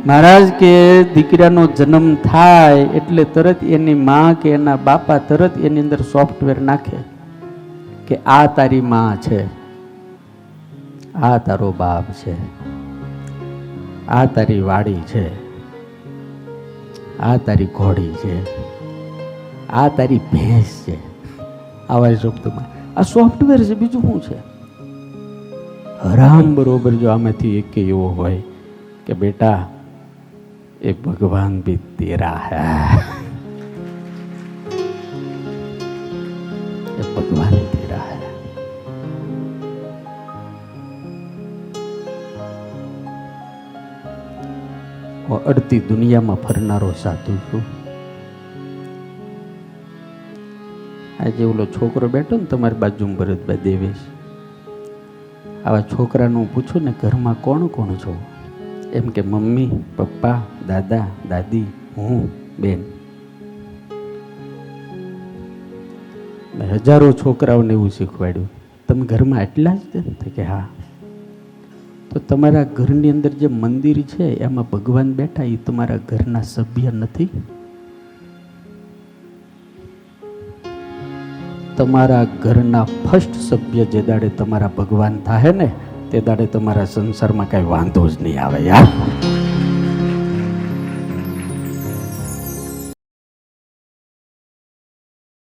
મહારાજ કે દીકરાનો જન્મ થાય એટલે તરત એની માં કે એના બાપા તરત એની અંદર સોફ્ટવેર નાખે કે આ તારી માં છે, આ તારો બાપ છે, આ તારી વાડી છે, આ તારી ઘોડી છે, આ તારી ભેંસ છે. આવા શબ્દોમાં આ સોફ્ટવેર છે, બીજું શું છે? હરામ બરોબર જો આમાંથી એક એવો હોય કે બેટા ये भगवान भी तेरा है, ये भगवान तेरा है. और अड़ती दुनिया में फरनारो साधु छू. आज ओलो छोकरो बैठो ने तमारी बाजू में भरतभाई देवेश, आवा छोकरानुं पूछो ने घरमां कोण कोण छो? एम के मम्मी पप्पा दादा दादी हूँ बेन. मैं हजारों छोकराओने एवुं शीखवाड्युं तमे घरमां एटला ज छो के हाँ. तो तमारा घरनी अंदर जे मंदिर छे एमां भगवान बैठा ए तमारा घरना सभ्य नथी? तमारा घरना फर्स्ट सभ्य जे दाड़े तमारा भगवान थाहे ने ते दाड़े तमारा संसार में कई वांधो ज नहीं आवे यार.